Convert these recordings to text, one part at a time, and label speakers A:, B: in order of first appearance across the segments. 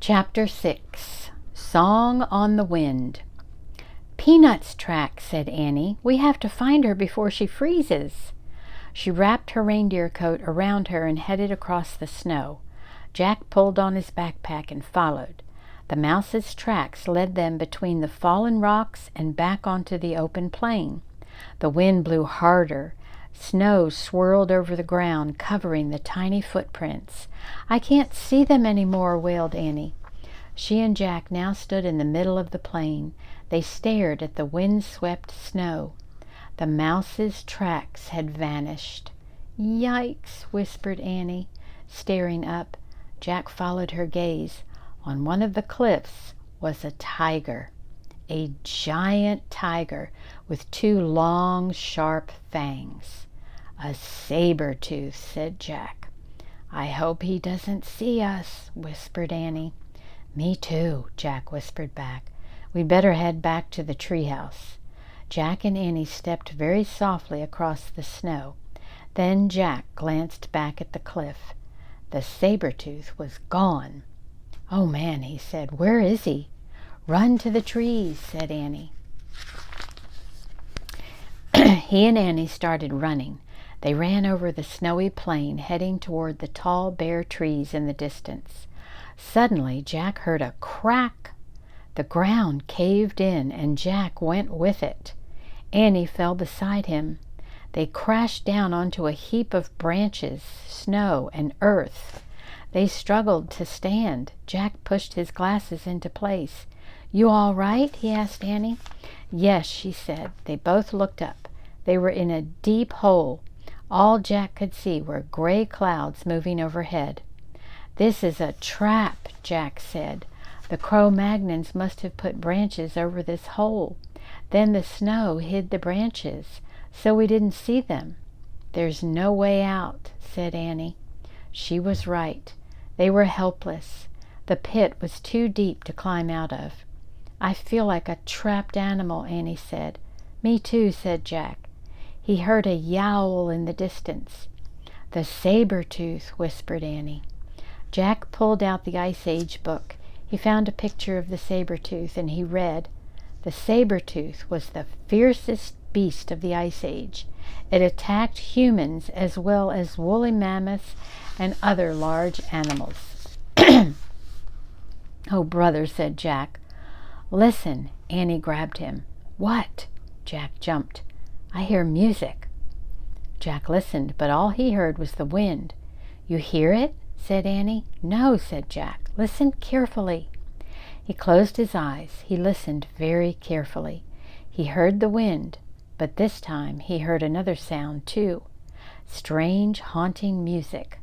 A: Chapter 6. Song on the Wind. "Peanut's track," said Annie. "We have to find her before she freezes." She wrapped her reindeer coat around her and headed across the snow. Jack pulled on his backpack and followed. The mouse's tracks led them between the fallen rocks and back onto the open plain. The wind blew harder. Snow swirled over the ground, covering the tiny footprints. "I can't see them anymore," wailed Annie. She and Jack now stood in the middle of the plain. They stared at the wind-swept snow. The mouse's tracks had vanished. "Yikes," whispered Annie, staring up. Jack followed her gaze. On one of the cliffs was a tiger. A giant tiger with two long, sharp fangs. "A Sabertooth," said Jack. "I hope he doesn't see us," whispered Annie. "Me too," Jack whispered back. "We'd better head back to the treehouse." Jack and Annie stepped very softly across the snow. Then Jack glanced back at the cliff. The Sabertooth was gone. "Oh, man," he said. "Where is he?" "Run to the trees," said Annie. He and Annie started running. They ran over the snowy plain, heading toward the tall, bare trees in the distance. Suddenly, Jack heard a crack. The ground caved in, and Jack went with it. Annie fell beside him. They crashed down onto a heap of branches, snow, and earth. They struggled to stand. Jack pushed his glasses into place. "You all right?" he asked Annie. "Yes," she said. They both looked up. They were in a deep hole. All Jack could see were gray clouds moving overhead. "This is a trap," Jack said. "The Cro-Magnons must have put branches over this hole. Then the snow hid the branches, so we didn't see them." "There's no way out," said Annie. She was right. They were helpless. The pit was too deep to climb out of. "I feel like a trapped animal," Annie said. "Me too," said Jack. He heard a yowl in the distance. "The Sabertooth," whispered Annie. Jack pulled out the Ice Age book. He found a picture of the Sabertooth, and he read, "The Sabertooth was the fiercest beast of the Ice Age. It attacked humans as well as woolly mammoths and other large animals." "Oh, brother," said Jack. "Listen." Annie grabbed him. "What?" Jack jumped. "I hear music." Jack listened, but all he heard was the wind. "You hear it?" said Annie. "No," said Jack. "Listen carefully." He closed his eyes. He listened very carefully. He heard the wind, but this time he heard another sound too. Strange, haunting music.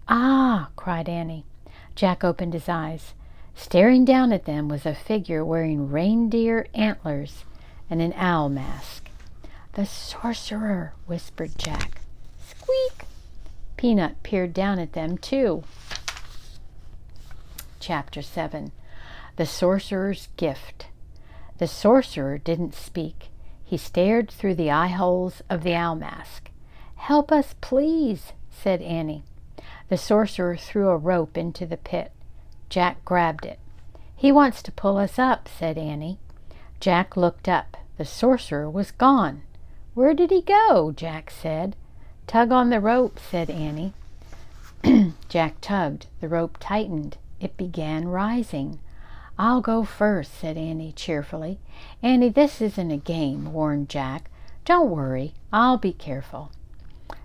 A: "Ah!" cried Annie. Jack opened his eyes. Staring down at them was a figure wearing reindeer antlers and an owl mask. "The sorcerer," whispered Jack. Squeak! Peanut peered down at them too. Chapter 7. The Sorcerer's Gift. The sorcerer didn't speak. He stared through the eye holes of the owl mask. "Help us, please," said Annie. The sorcerer threw a rope into the pit. Jack grabbed it. "He wants to pull us up," said Annie. Jack looked up. The sorcerer was gone. "Where did he go?" Jack said. "Tug on the rope," said Annie. Jack tugged. The rope tightened. It began rising. "I'll go first," said Annie cheerfully. "Annie, this isn't a game," warned Jack. "Don't worry. I'll be careful."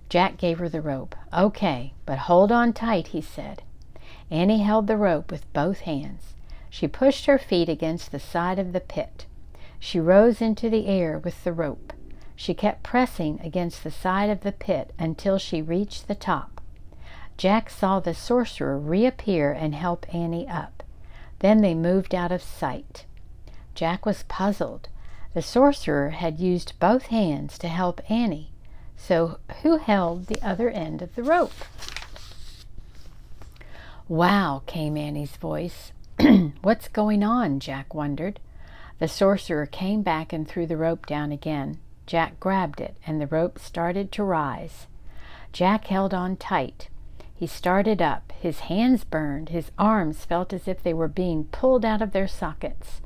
A: Jack gave her the rope. "Okay, but hold on tight," he said. Annie held the rope with both hands. She pushed her feet against the side of the pit. She rose into the air with the rope. She kept pressing against the side of the pit until she reached the top. Jack saw the sorcerer reappear and help Annie up. Then they moved out of sight. Jack was puzzled. The sorcerer had used both hands to help Annie. So who held the other end of the rope? "Wow," came Annie's voice. "What's going on?" Jack wondered. The sorcerer came back and threw the rope down again. Jack grabbed it, and the rope started to rise. Jack held on tight. He started up. His hands burned. His arms felt as if they were being pulled out of their sockets.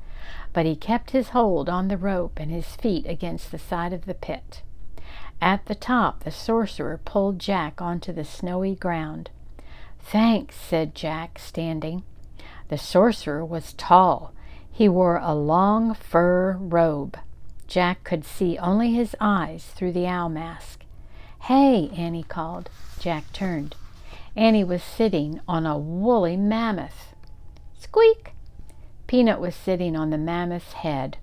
A: But he kept his hold on the rope and his feet against the side of the pit. At the top, the sorcerer pulled Jack onto the snowy ground. "Thanks," said Jack, standing. The sorcerer was tall. He wore a long fur robe. Jack could see only his eyes through the owl mask. "Hey," Annie called. Jack turned. Annie was sitting on a woolly mammoth. Squeak! Peanut was sitting on the mammoth's head.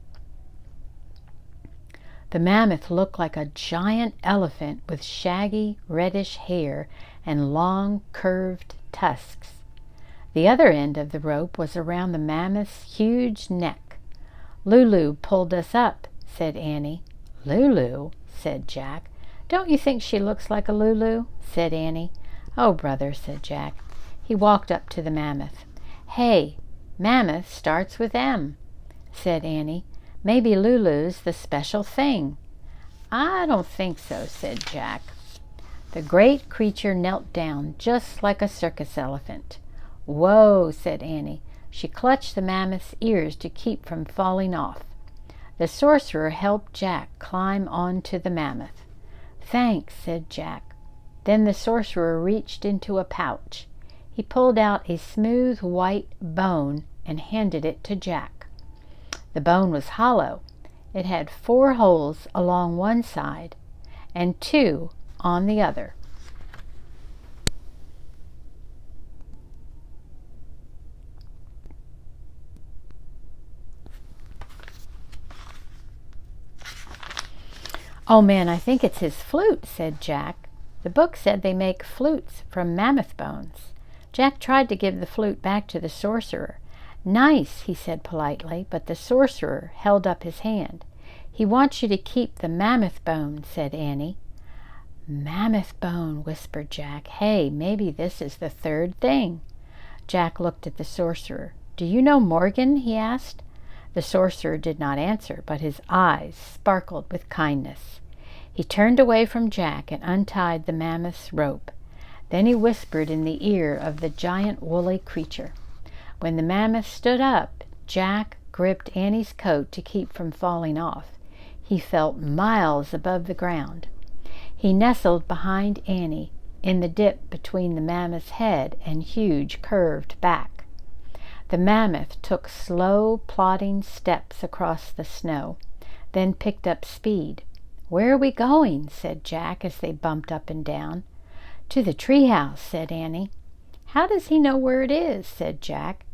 A: The mammoth looked like a giant elephant with shaggy, reddish hair and long, curved tusks. The other end of the rope was around the mammoth's huge neck. "Lulu pulled us up," said Annie. "Lulu?" said Jack. "Don't you think she looks like a Lulu?" said Annie. "Oh, brother," said Jack. He walked up to the mammoth. "Hey, mammoth starts with M," said Annie. "Maybe Lulu's the special thing." "I don't think so," said Jack. The great creature knelt down just like a circus elephant. "Whoa," said Annie. She clutched the mammoth's ears to keep from falling off. The sorcerer helped Jack climb onto the mammoth. "Thanks," said Jack. Then the sorcerer reached into a pouch. He pulled out a smooth white bone and handed it to Jack. The bone was hollow. It had 4 holes along one side and 2 on the other. "Oh man, I think it's his flute," said Jack. "The book said they make flutes from mammoth bones." Jack tried to give the flute back to the sorcerer. "Nice," he said politely, but the sorcerer held up his hand. "He wants you to keep the mammoth bone," said Annie. "Mammoth bone," whispered Jack. "Hey, maybe this is the 3rd thing." Jack looked at the sorcerer. "Do you know Morgan?" he asked. The sorcerer did not answer, but his eyes sparkled with kindness. He turned away from Jack and untied the mammoth's rope. Then he whispered in the ear of the giant woolly creature. When the mammoth stood up, Jack gripped Annie's coat to keep from falling off. He felt miles above the ground. He nestled behind Annie in the dip between the mammoth's head and huge curved back. The mammoth took slow, plodding steps across the snow, then picked up speed. "Where are we going?" said Jack as they bumped up and down. "To the treehouse," said Annie. "How does he know where it is?" said Jack.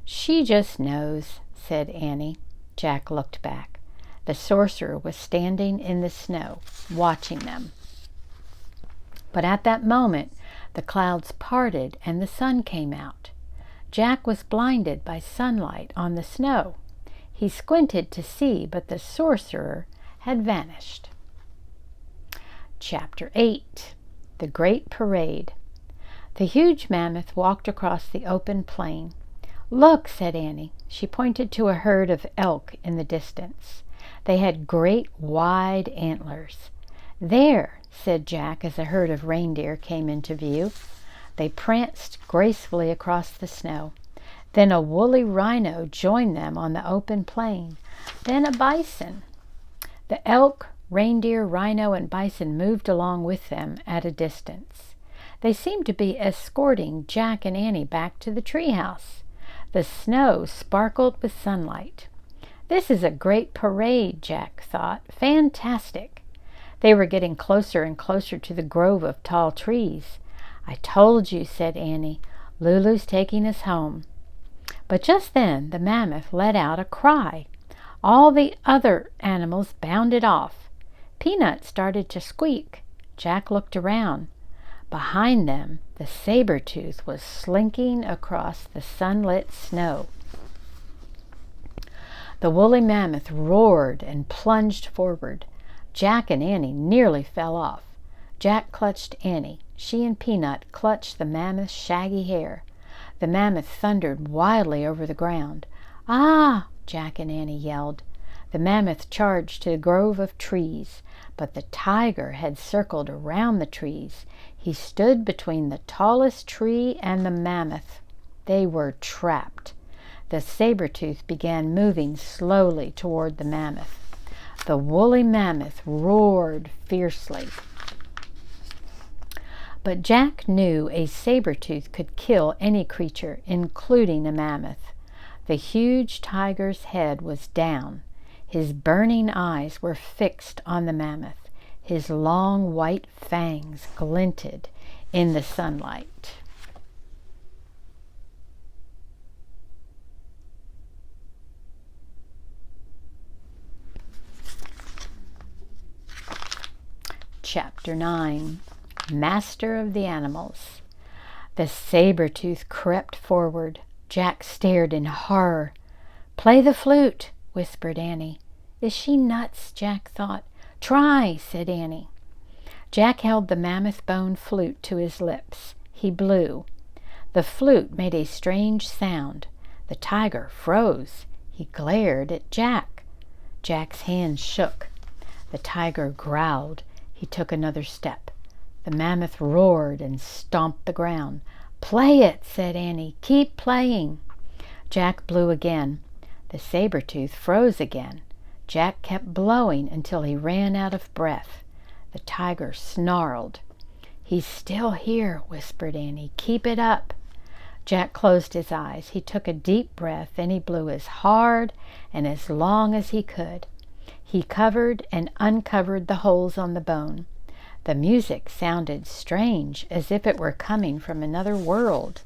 A: "She just knows," said Annie. Jack looked back. The sorcerer was standing in the snow, watching them. But at that moment, the clouds parted and the sun came out. Jack was blinded by sunlight on the snow. He squinted to see, but the sorcerer had vanished. Chapter 8. The Great Parade. The huge mammoth walked across the open plain. "Look," said Annie. She pointed to a herd of elk in the distance. They had great, wide antlers. "There," said Jack as a herd of reindeer came into view. They pranced gracefully across the snow. Then a woolly rhino joined them on the open plain. Then a bison. The elk, reindeer, rhino, and bison moved along with them at a distance. They seemed to be escorting Jack and Annie back to the treehouse. The snow sparkled with sunlight. "This is a great parade," Jack thought. "Fantastic." They were getting closer and closer to the grove of tall trees. "I told you," said Annie. "Lulu's taking us home." But just then the mammoth let out a cry. All the other animals bounded off. Peanut started to squeak. Jack looked around. Behind them, the Sabertooth was slinking across the sunlit snow. The woolly mammoth roared and plunged forward. Jack and Annie nearly fell off. Jack clutched Annie. She and Peanut clutched the mammoth's shaggy hair. The mammoth thundered wildly over the ground. "Ah!" Jack and Annie yelled. The mammoth charged to the grove of trees, but the tiger had circled around the trees. He stood between the tallest tree and the mammoth. They were trapped. The Sabertooth began moving slowly toward the mammoth. The woolly mammoth roared fiercely. But Jack knew a Sabertooth could kill any creature, including a mammoth. The huge tiger's head was down. His burning eyes were fixed on the mammoth. His long white fangs glinted in the sunlight. Chapter 9. Master of the Animals. The Sabertooth crept forward. Jack stared in horror. "Play the flute," whispered Annie. "Is she nuts?" Jack thought. "Try," said Annie. Jack held the mammoth bone flute to his lips. He blew. The flute made a strange sound. The tiger froze. He glared at Jack. Jack's hands shook. The tiger growled. He took another step. The mammoth roared and stomped the ground. "Play it," said Annie. "Keep playing." Jack blew again. The Sabertooth froze again. Jack kept blowing until he ran out of breath. The tiger snarled. "He's still here," whispered Annie. "Keep it up." Jack closed his eyes. He took a deep breath, then he blew as hard and as long as he could. He covered and uncovered the holes on the bone. The music sounded strange, as if it were coming from another world.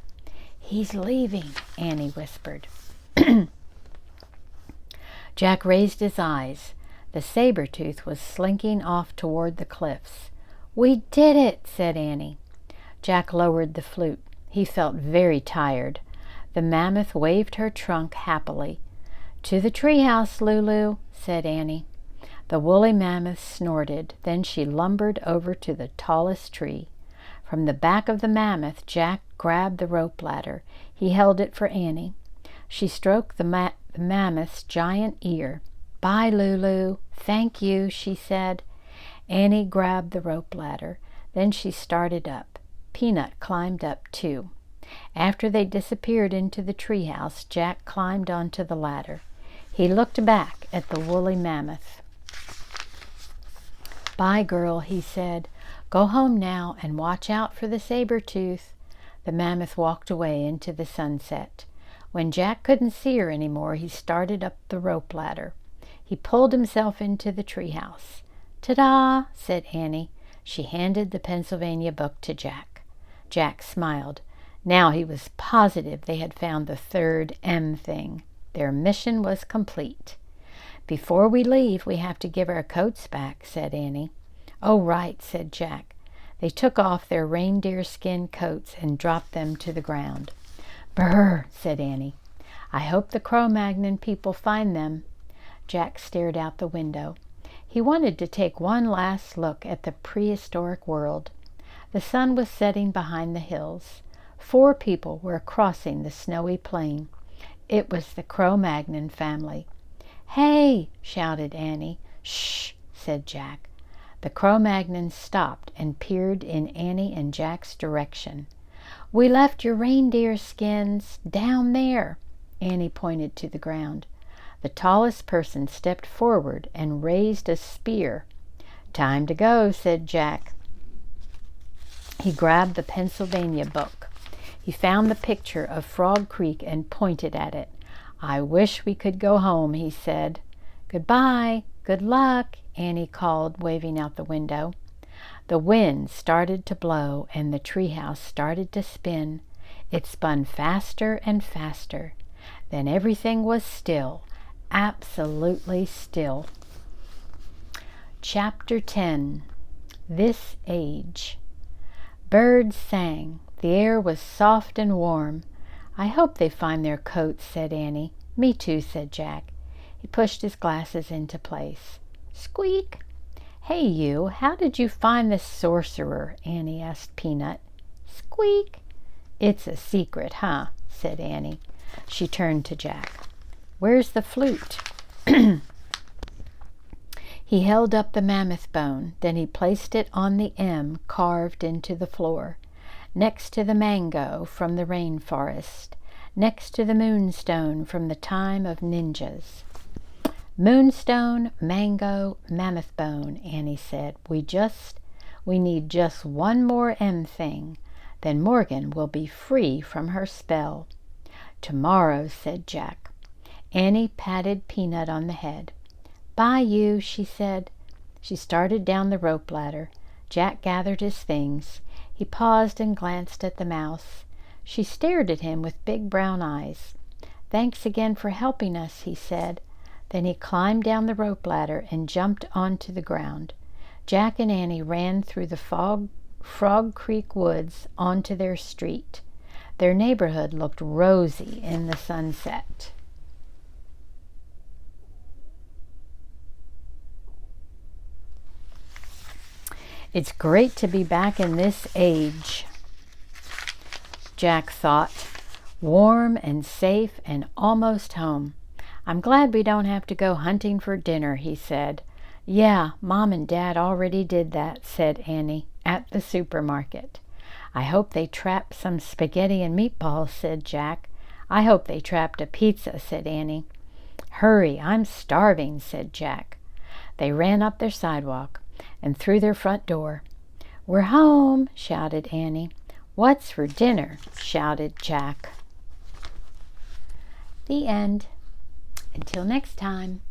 A: "He's leaving," Annie whispered. Jack raised his eyes. The Sabertooth was slinking off toward the cliffs. "We did it," said Annie. Jack lowered the flute. He felt very tired. The mammoth waved her trunk happily. "To the treehouse, Lulu," said Annie. The woolly mammoth snorted. Then she lumbered over to the tallest tree. From the back of the mammoth, Jack grabbed the rope ladder. He held it for Annie. She stroked the mammoth's giant ear. "Bye, Lulu." "Thank you," she said. Annie grabbed the rope ladder. Then she started up. Peanut climbed up too. After they disappeared into the treehouse, Jack climbed onto the ladder. He looked back at the woolly mammoth. "Bye, girl," he said. "Go home now and watch out for the Sabertooth." The mammoth walked away into the sunset. When Jack couldn't see her anymore, he started up the rope ladder. He pulled himself into the treehouse. "Ta-da!" said Annie. She handed the Pennsylvania book to Jack. Jack smiled. Now he was positive they had found the third M thing. Their mission was complete. "Before we leave, we have to give our coats back," said Annie. "Oh, right," said Jack. They took off their reindeer skin coats and dropped them to the ground. "Brr," said Annie. "I hope the Cro-Magnon people find them." Jack stared out the window. He wanted to take one last look at the prehistoric world. The sun was setting behind the hills. 4 people were crossing the snowy plain. It was the Cro-Magnon family. "Hey!" shouted Annie. "Shh!" said Jack. The Cro-Magnons stopped and peered in Annie and Jack's direction. "We left your reindeer skins down there." Annie pointed to the ground. The tallest person stepped forward and raised a spear. "Time to go," said Jack. He grabbed the Pennsylvania book. He found the picture of Frog Creek and pointed at it. "I wish we could go home," he said. "Goodbye. Good luck," Annie called, waving out the window. The wind started to blow and the treehouse started to spin. It spun faster and faster. Then everything was still, absolutely still. Chapter 10. This Age. Birds sang. The air was soft and warm. "I hope they find their coats," said Annie. "Me too," said Jack. He pushed his glasses into place. Squeak! "Hey, you, how did you find the sorcerer?" Annie asked Peanut. Squeak! "It's a secret, huh?" said Annie. She turned to Jack. "Where's the flute?" He held up the mammoth bone, then he placed it on the M carved into the floor, next to the mango from the rainforest, next to the moonstone from the time of ninjas. Moonstone, mango, mammoth bone, Annie said. We need just one more M thing. Then Morgan will be free from her spell. Tomorrow, said Jack. Annie patted Peanut on the head. Bye, you, she said. She started down the rope ladder. Jack gathered his things. He paused and glanced at the mouse. She stared at him with big brown eyes. Thanks again for helping us, he said. Then he climbed down the rope ladder and jumped onto the ground. Jack and Annie ran through the Frog Creek woods onto their street. Their neighborhood looked rosy in the sunset. It's great to be back in this age, Jack thought. Warm and safe and almost home. I'm glad we don't have to go hunting for dinner, he said. Yeah, Mom and Dad already did that, said Annie, at the supermarket. I hope they trapped some spaghetti and meatballs, said Jack. I hope they trapped a pizza, said Annie. Hurry, I'm starving, said Jack. They ran up their sidewalk and through their front door. We're home, shouted Annie. What's for dinner? Shouted Jack. The end. Until next time.